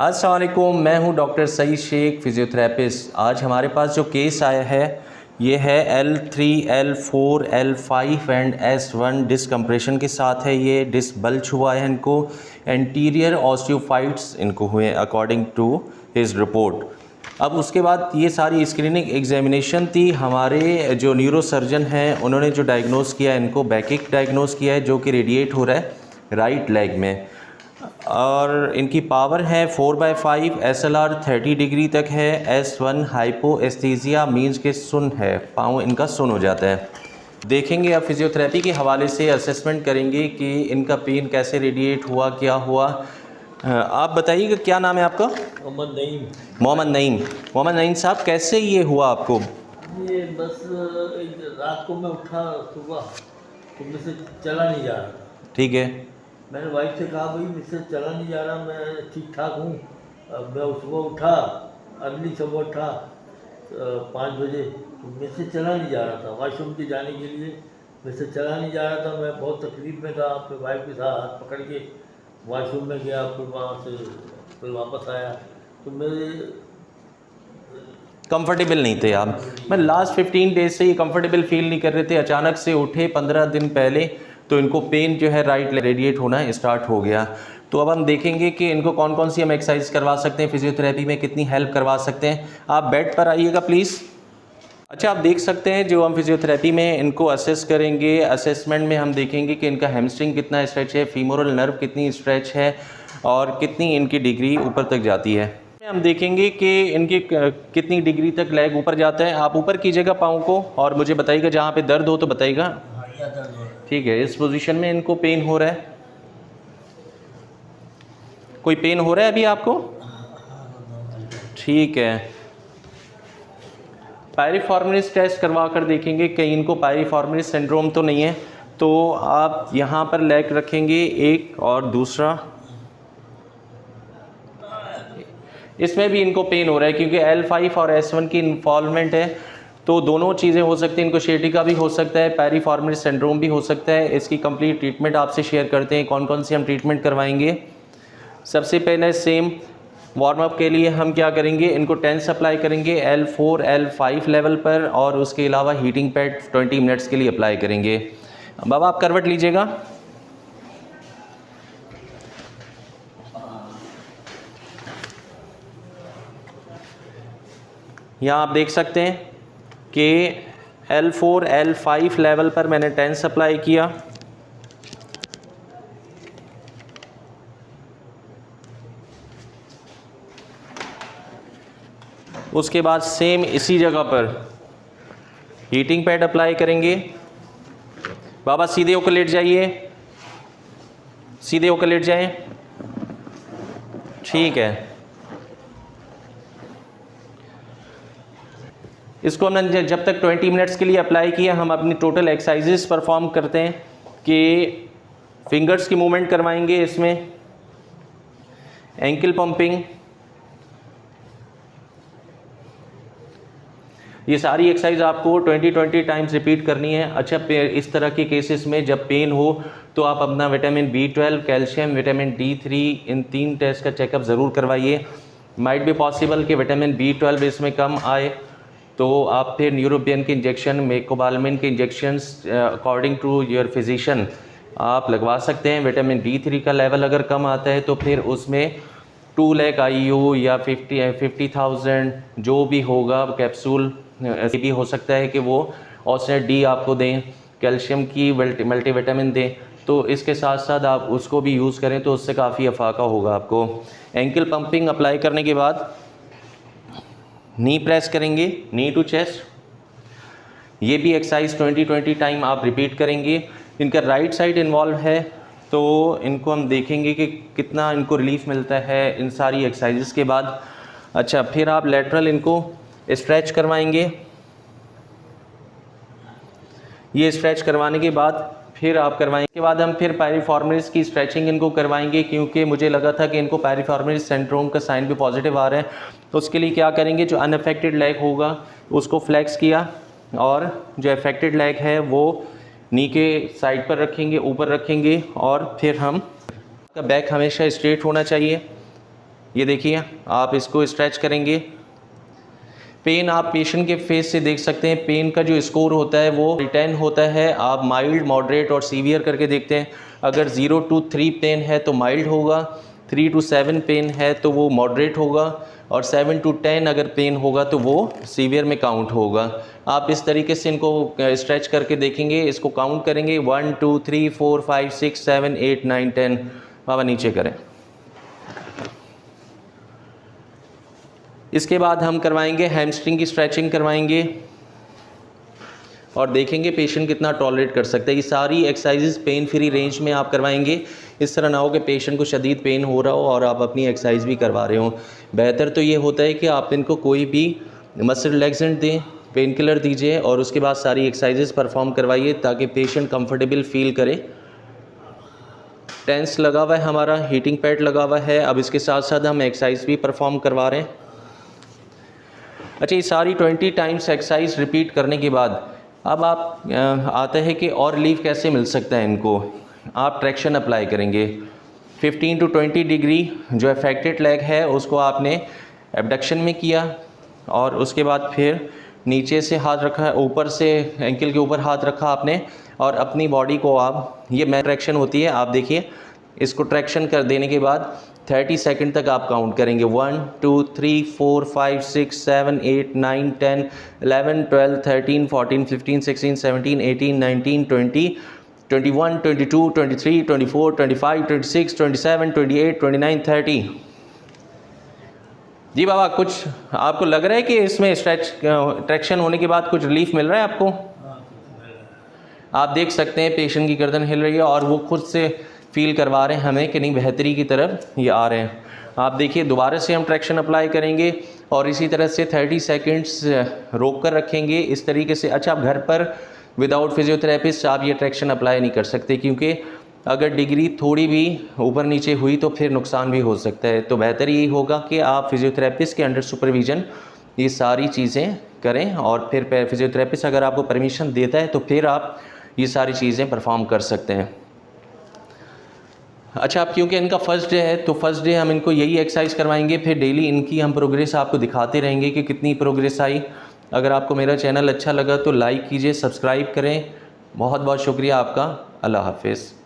अस्सलाम वालेकुम, मैं हूं डॉक्टर सईद शेख, फ़िज़ियोथेरेपिस्ट। आज हमारे पास जो केस आया है ये है L3, L4, L5 and S1 disc compression के साथ है। ये डिस्क बल्ज हुआ है इनको, एंटीरियर ऑस्टियोफाइट्स इनको हुए अकॉर्डिंग टू हिज रिपोर्ट। अब उसके बाद ये सारी स्क्रीनिंग एग्जामिनेशन थी। हमारे जो न्यूरोसर्जन हैं उन्होंने जो डायग्नोस किया है, इनको बैकिक डायग्नोस किया है जो कि रेडिएट हो रहा है राइट लेग में। और इनकी पावर है 4/5, SLR 30 डिग्री तक है। S1 हाइपो एस्थीजिया मीन्स के सुन है, पाँव इनका सुन हो जाता है। देखेंगे अब फिज़ियोथेरेपी के हवाले से असेसमेंट करेंगे कि इनका पेन कैसे रेडिएट हुआ, क्या हुआ। आप बताइएगा क्या नाम है आपका? मोहम्मद नईम। मोहम्मद नईम साहब, कैसे ये हुआ आपको? ये बस रात को मैं उठा सुबह तो मुझसे चला नहीं जा रहा था। ठीक है। मैंने वाइफ से कहा भाई मुझसे चला नहीं जा रहा, मैं ठीक ठाक हूँ। अब मैं सुबह उठा, अगली सुबह उठा 5 बजे, तो मुझसे चला नहीं जा रहा था। वॉशरूम के जाने के लिए मुझसे चला नहीं जा रहा था। मैं बहुत तकलीफ में था। फिर वाइफ के साथ हाथ पकड़ के वॉशरूम में गया, फिर वहाँ से फिर वापस आया तो मेरे कंफर्टेबल नहीं थे आप? मैं लास्ट 15 डेज से ये कंफर्टेबल फील नहीं कर रहे थे। अचानक से उठे 15 दिन पहले तो इनको पेन जो है राइट रेडिएट होना स्टार्ट हो गया। तो अब हम देखेंगे कि इनको कौन कौन सी हम एक्सरसाइज करवा सकते हैं, फिजियोथेरेपी में कितनी हेल्प करवा सकते हैं। आप बेड पर आइएगा प्लीज़। अच्छा, आप देख सकते हैं जो हम फिजियोथेरेपी में इनको असेस करेंगे, असेसमेंट में हम देखेंगे कि इनका हैमस्ट्रिंग कितना स्ट्रेच है, फीमोरल नर्व कितनी स्ट्रेच है और कितनी इनकी डिग्री ऊपर तक जाती है। हम देखेंगे कि इनकी कितनी डिग्री तक लेग ऊपर जाता है। आप ऊपर कीजिएगा पाँव को और मुझे बताइएगा, जहाँ पे दर्द हो तो बताइएगा। ठीक है, इस पोजीशन में इनको पेन हो रहा है? कोई पेन हो रहा है अभी आपको? ठीक है, पायरिफॉर्मिस टेस्ट करवा कर देखेंगे कहीं इनको पायरिफॉर्मिस सिंड्रोम तो नहीं है। तो आप यहाँ पर लेग रखेंगे एक और दूसरा, इसमें भी इनको पेन हो रहा है क्योंकि L5 और S1 की इन्वॉल्वमेंट है। तो दोनों चीज़ें हो सकती हैं, इनको शेटिका भी हो सकता है, पैरीफॉर्मिस सिंड्रोम भी हो सकता है। इसकी कंप्लीट ट्रीटमेंट आपसे शेयर करते हैं, कौन कौन सी हम ट्रीटमेंट करवाएंगे। सबसे पहले सेम वार्म अप के लिए हम क्या करेंगे, इनको टेंस अप्लाई करेंगे L4, L5 लेवल पर और उसके अलावा हीटिंग पैड 20 मिनट्स के लिए अप्लाई करेंगे। बाबा आप करवट लीजिएगा। यहाँ आप देख सकते हैं कि L4, L5 लेवल पर मैंने टेंस अप्लाई किया। उसके बाद सेम इसी जगह पर हीटिंग पैड अप्लाई करेंगे। बाबा सीधे होकर लेट जाइए, सीधे होकर लेट जाएं। ठीक है, इसको हमने जब तक 20 मिनट्स के लिए अप्लाई किया, हम अपनी टोटल एक्सरसाइजेस परफॉर्म करते हैं कि फिंगर्स की मूवमेंट करवाएंगे, इसमें एंकल पंपिंग, ये सारी एक्सरसाइज आपको 20 टाइम्स रिपीट करनी है। अच्छा, इस तरह के केसेस में जब पेन हो तो आप अपना vitamin B12, calcium, vitamin D3 इन 3 टेस्ट का चेकअप ज़रूर करवाइए। माइट बी पॉसिबल कि विटामिन B12 इसमें कम आए तो आप फिर न्यूरोबियन के इंजेक्शन, मेकोबालमिन के injections according to your physician आप लगवा सकते हैं। विटामिन D3 का लेवल अगर कम आता है तो फिर उसमें 2 लाख IU या 50,000 जो भी होगा कैप्सूल भी हो सकता है कि वो ऑक्सीनेट D आपको दें, कैल्शियम की मल्टीविटामिन दें। तो इसके साथ साथ आप उसको भी यूज़ करें तो उससे काफ़ी अफाका होगा आपको। एंकल पंपिंग अप्लाई करने के बाद नी प्रेस करेंगे, नी टू चेस्ट। ये भी एक्सरसाइज 20 टाइम आप रिपीट करेंगे। इनका राइट साइड इन्वॉल्व है तो इनको हम देखेंगे कि कितना इनको रिलीफ मिलता है इन सारी एक्सरसाइजेस के बाद। अच्छा, फिर आप लेटरल इनको स्ट्रेच करवाएंगे। ये स्ट्रेच करवाने के बाद फिर आप करवाएंगे, के बाद हम फिर पायरिफॉर्मिस की स्ट्रेचिंग इनको करवाएंगे क्योंकि मुझे लगा था कि इनको पायरिफॉर्मिस सिंड्रोम का साइन भी पॉजिटिव आ रहा है। तो उसके लिए क्या करेंगे, जो अनअफेक्टेड लेग होगा उसको फ्लेक्स किया और जो अफेक्टेड लेग है वो नी के साइड पर रखेंगे, ऊपर रखेंगे और फिर हम का बैक हमेशा स्ट्रेट होना चाहिए। ये देखिए, आप इसको स्ट्रेच करेंगे। पेन आप पेशेंट के फेस से देख सकते हैं, पेन का जो स्कोर होता है वो 10 होता है। आप माइल्ड, मॉडरेट और सीवियर करके देखते हैं। अगर 0 to 3 पेन है तो माइल्ड होगा, 3 to 7 पेन है तो वो मॉडरेट होगा, और 7 to 10 अगर पेन होगा तो वो सीवियर में काउंट होगा। आप इस तरीके से इनको स्ट्रेच करके देखेंगे, इसको काउंट करेंगे 1 2 3 4 5 6 7 8 9 10। बाबा नीचे करें। इसके बाद हम करवाएंगे हैमस्ट्रिंग की स्ट्रेचिंग करवाएंगे और देखेंगे पेशेंट कितना टॉलरेट कर सकता है। ये सारी एक्सरसाइजेस पेन फ्री रेंज में आप करवाएंगे। इस तरह ना हो कि पेशेंट को शदीद पेन हो रहा हो और आप अपनी एक्सरसाइज भी करवा रहे हो। बेहतर तो ये होता है कि आप इनको कोई भी मसल रिलैक्सेंट दें, पेन किलर दीजिए और उसके बाद सारी एक्सरसाइजेस परफॉर्म करवाइए ताकि पेशेंट कंफर्टेबल फील करे। टेंस लगा हुआ है हमारा, हीटिंग पैड लगा हुआ है। अब इसके साथ साथ हम एक्सरसाइज भी परफॉर्म करवा रहे हैं। अच्छा, ये सारी 20 टाइम्स एक्सरसाइज रिपीट करने के बाद अब आप आता है कि और रिलीफ कैसे मिल सकता है इनको। आप ट्रैक्शन अप्लाई करेंगे 15 to 20 डिग्री। जो अफेक्टेड लेग है उसको आपने एबडक्शन में किया और उसके बाद फिर नीचे से हाथ रखा, ऊपर से एंकल के ऊपर हाथ रखा आपने और अपनी बॉडी को आप, ये मैं ट्रैक्शन होती है, आप देखिए इसको ट्रैक्शन कर देने के बाद 30 सेकंड तक आप काउंट करेंगे। 1 2 3 4 5 6 7 8 9 10 11 12 13 14 15 16 17 18 19 20 21 22 23 24 25 26 27 28 29 30। जी बाबा, कुछ आपको लग रहा है कि इसमें ट्रैक्शन होने के बाद कुछ रिलीफ मिल रहा है आपको? आप देख सकते हैं पेशेंट की गर्दन हिल रही है और वो खुद से फील करवा रहे हैं हमें कि नहीं बेहतरी की तरफ ये आ रहे हैं। आप देखिए, दोबारा से हम ट्रैक्शन अप्लाई करेंगे और इसी तरह से 30 सेकंड्स रोक कर रखेंगे इस तरीके से। अच्छा, आप घर पर विदाउट फिजियोथेरेपिस्ट आप ये ट्रैक्शन अप्लाई नहीं कर सकते क्योंकि अगर डिग्री थोड़ी भी ऊपर नीचे हुई तो फिर नुकसान भी हो सकता है। तो बेहतर यही होगा कि आप फिजियोथेरेपिस्ट के अंडर सुपरविज़न ये सारी चीज़ें करें और फिर फिजियोथेरेपिस्ट अगर आपको परमिशन देता है तो फिर आप ये सारी चीज़ें परफॉर्म कर सकते हैं। अच्छा, अब क्योंकि इनका फर्स्ट डे है तो फर्स्ट डे हम इनको यही एक्सरसाइज करवाएंगे, फिर डेली इनकी हम प्रोग्रेस आपको दिखाते रहेंगे कि कितनी प्रोग्रेस आई। अगर आपको मेरा चैनल अच्छा लगा तो लाइक कीजिए, सब्सक्राइब करें। बहुत बहुत शुक्रिया आपका। अल्लाह हाफिज़।